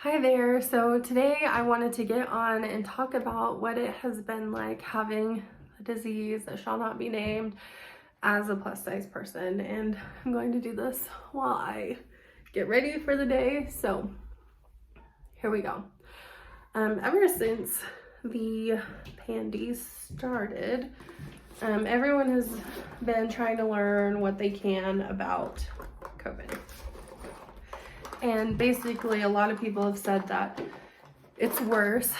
Hi there. So today I wanted to get on and talk about what it has been like having a disease that shall not be named as a plus size person. And I'm going to do this while I get ready for the day. So here we go. Ever since the pandy started, everyone has been trying to learn what they can about COVID. And basically, a lot of people have said that it's worse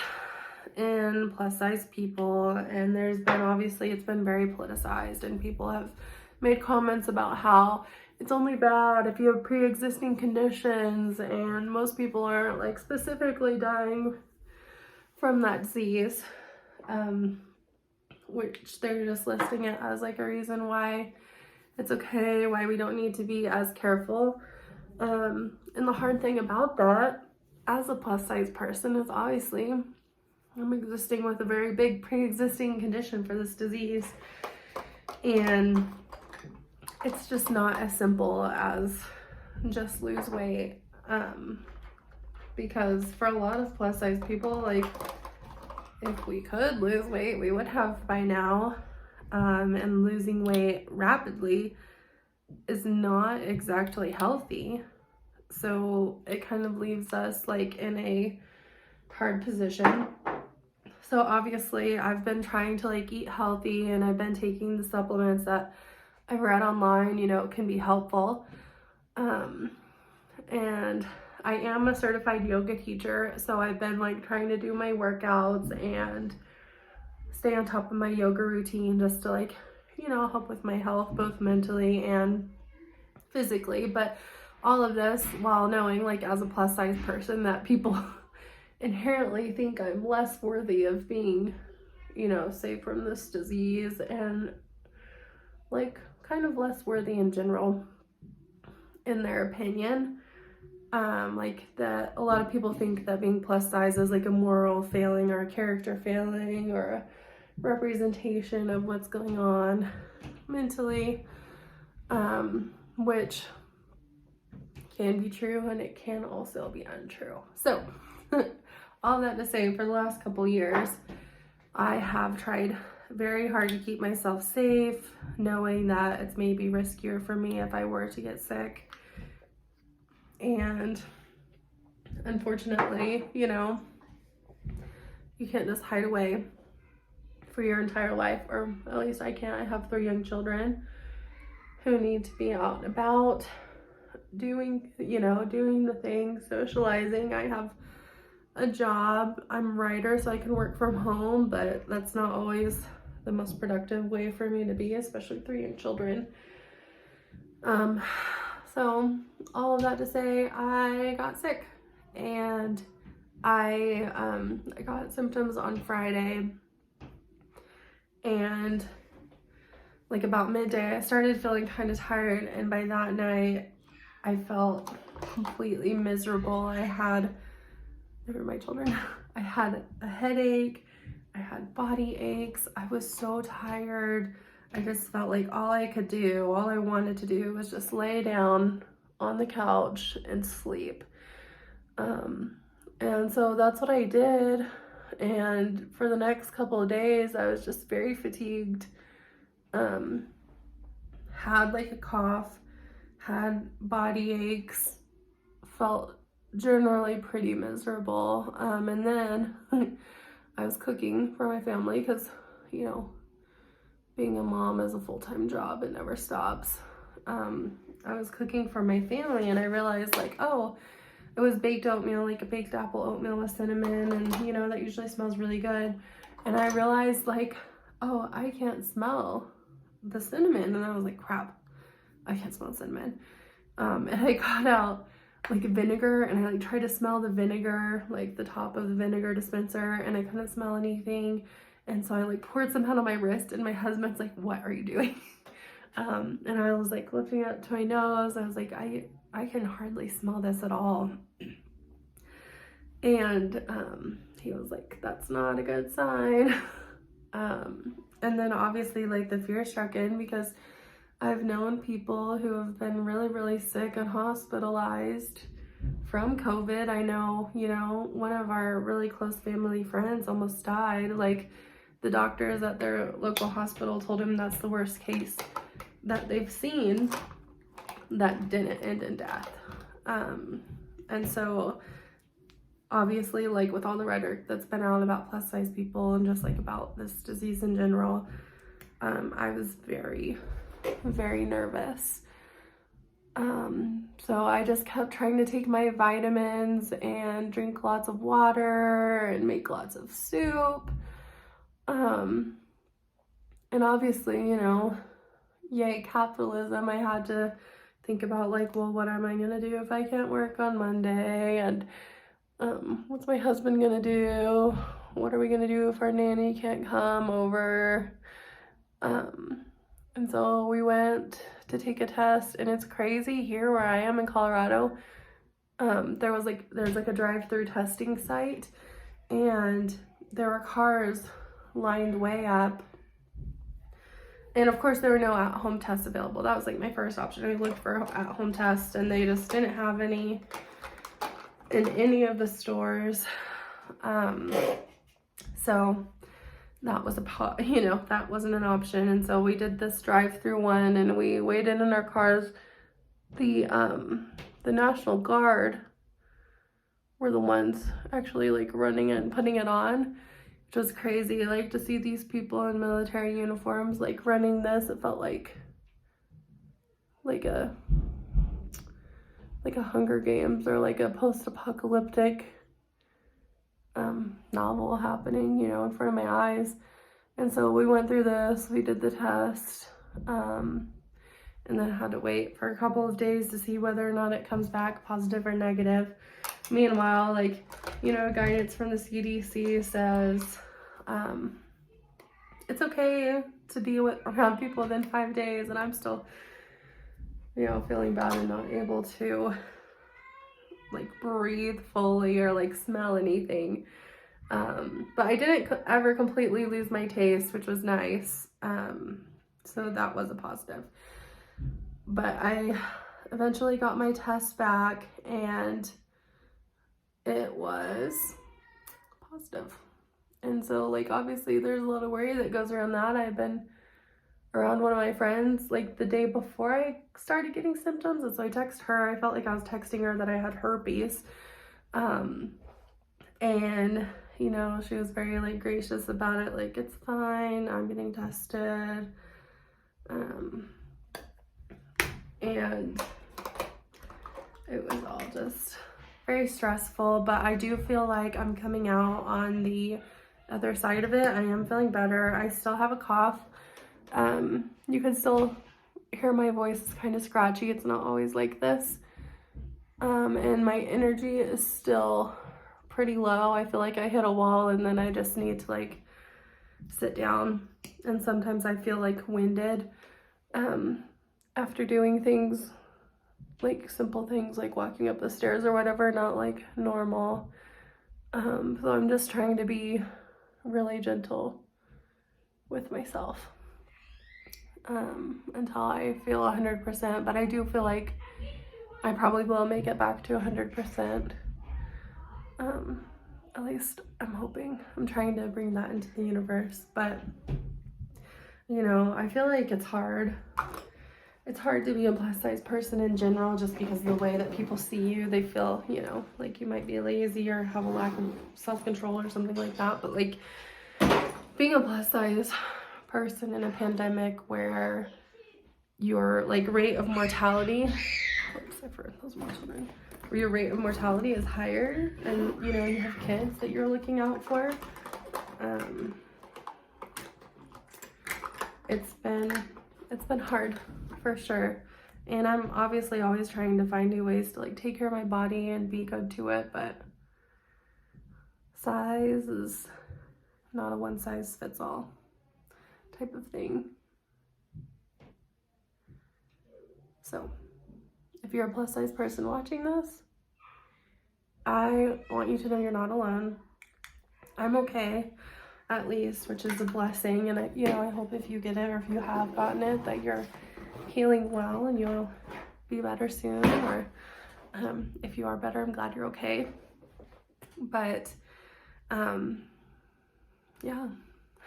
in plus size people, and there's been it's been very politicized, and people have made comments about how it's only bad if you have pre-existing conditions, and most people aren't like specifically dying from that disease, which they're just listing it as like a reason why it's okay, why we don't need to be as careful. And the hard thing about that as a plus size person is obviously I'm existing with a very big pre-existing condition for this disease, and it's just not as simple as just lose weight, because for a lot of plus size people, like if we could lose weight we would have by now, and losing weight rapidly is not exactly healthy. So it kind of leaves us like in a hard position. So obviously I've been trying to like eat healthy, and I've been taking the supplements that I've read online, can be helpful. And I am a certified yoga teacher, so I've been like trying to do my workouts and stay on top of my yoga routine just to like, help with my health, both mentally and physically. But all of this while knowing, like, as a plus size person, that people inherently think I'm less worthy of being, safe from this disease, and like kind of less worthy in general in their opinion. Like that a lot of people think that being plus size is like a moral failing or a character failing or a representation of what's going on mentally, which can be true, and it can also be untrue. So all that to say, for the last couple years I have tried very hard to keep myself safe, knowing that it's maybe riskier for me if I were to get sick. And unfortunately, you can't just hide away for your entire life, or at least I can't. I have 3 young children who need to be out and about doing the things, socializing. I have a job. I'm a writer, so I can work from home, but that's not always the most productive way for me to be, especially 3 young children. So all of that to say, I got sick, and I got symptoms on Friday, and like about midday I started feeling kind of tired, and by that night I felt completely miserable. I had I had a headache, I had body aches, I was so tired. I just felt like all I wanted to do was just lay down on the couch and sleep. And so that's what I did. And for the next couple of days, I was just very fatigued, had like a cough, had body aches, felt generally pretty miserable. And then I was cooking for my family because, being a mom is a full-time job. It never stops. I was cooking for my family, and I realized like, oh, it was baked oatmeal, like a baked apple oatmeal with cinnamon, and that usually smells really good. And I realized like, oh, I can't smell the cinnamon. And I was like, crap, I can't smell cinnamon. And I got out like vinegar, and I like tried to smell the vinegar, like the top of the vinegar dispenser, and I couldn't smell anything. And so I like poured some out on my wrist, and my husband's like, what are you doing? And I was like lifting it up to my nose. I was like, I can hardly smell this at all. And he was like, that's not a good sign. And then obviously like the fear struck in, because I've known people who have been really, really sick and hospitalized from COVID. I know, you know, one of our really close family friends almost died. Like, the doctors at their local hospital told him that's the worst case that they've seen that didn't end in death. And so obviously, like, with all the rhetoric that's been out about plus size people and just like about this disease in general, I was very, very nervous. So I just kept trying to take my vitamins and drink lots of water and make lots of soup. And obviously, you know, yay capitalism, I had to think about like, well, what am I gonna do if I can't work on Monday? And what's my husband gonna do? What are we gonna do if our nanny can't come over? And so we went to take a test, and it's crazy here where I am in Colorado. There's like a drive-through testing site, and there were cars lined way up. And of course there were no at-home tests available. That was like my first option. I looked for at-home tests, and they just didn't have any in any of the stores. So that was that wasn't an option. And so we did this drive-through one, and we waited in our cars. The National Guard were the ones actually like running it and putting it on, which was crazy. Like, to see these people in military uniforms like running this, it felt like a Hunger Games or like a post-apocalyptic novel happening, you know, in front of my eyes. And so we went through this, we did the test, and then had to wait for a couple of days to see whether or not it comes back positive or negative. Meanwhile, like, you know, guidance from the CDC says it's okay to be around people within 5 days, and I'm still, you know, feeling bad and not able to like breathe fully or like smell anything. But I didn't ever completely lose my taste, which was nice. So that was a positive. But I eventually got my test back, and it was positive. And so, like, obviously there's a lot of worry that goes around that. I've been around one of my friends like the day before I started getting symptoms, and so I texted her. I felt like I was texting her that I had herpes. And, you know, she was very like gracious about it, like, it's fine, I'm getting tested. And it was all just very stressful, but I do feel like I'm coming out on the other side of it. I am feeling better. I still have a cough. You can still hear my voice is kind of scratchy. It's not always like this. And my energy is still pretty low. I feel like I hit a wall, and then I just need to like sit down. And sometimes I feel like winded after doing things, like simple things like walking up the stairs or whatever, not like normal. So I'm just trying to be really gentle with myself until I feel 100%. But I do feel like I probably will make it back to 100%. At least I'm hoping. I'm trying to bring that into the universe. But, you know, I feel like it's hard. It's hard to be a plus size person in general, just because of the way that people see you. They feel, you know, like you might be lazy or have a lack of self-control or something like that. But like, being a plus size person in a pandemic where your like rate of mortality, oops, I forgot those more children, where your rate of mortality is higher, and you know, you have kids that you're looking out for. It's been hard for sure. And I'm obviously always trying to find new ways to like take care of my body and be good to it, but size is not a one size fits all type of thing. So if you're a plus size person watching this, I want you to know you're not alone. I'm okay, at least, which is a blessing. And I hope if you get it, or if you have gotten it, that you're healing well and you'll be better soon. Or If you are better, I'm glad you're okay. But yeah,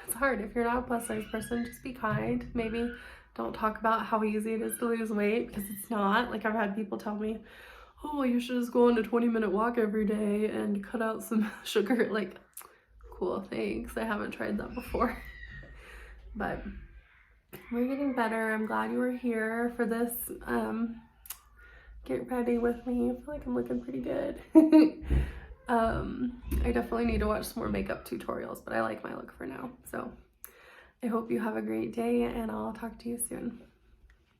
it's hard. If you're not a plus size person, just be kind. Maybe don't talk about how easy it is to lose weight, because it's not. Like, I've had people tell me, oh, you should just go on a 20-minute walk every day and cut out some sugar. Like, cool, thanks. I haven't tried that before. But we're getting better. I'm glad you were here for this get ready with me. I feel like I'm looking pretty good. I definitely need to watch some more makeup tutorials, but I like my look for now. So I hope you have a great day, and I'll talk to you soon.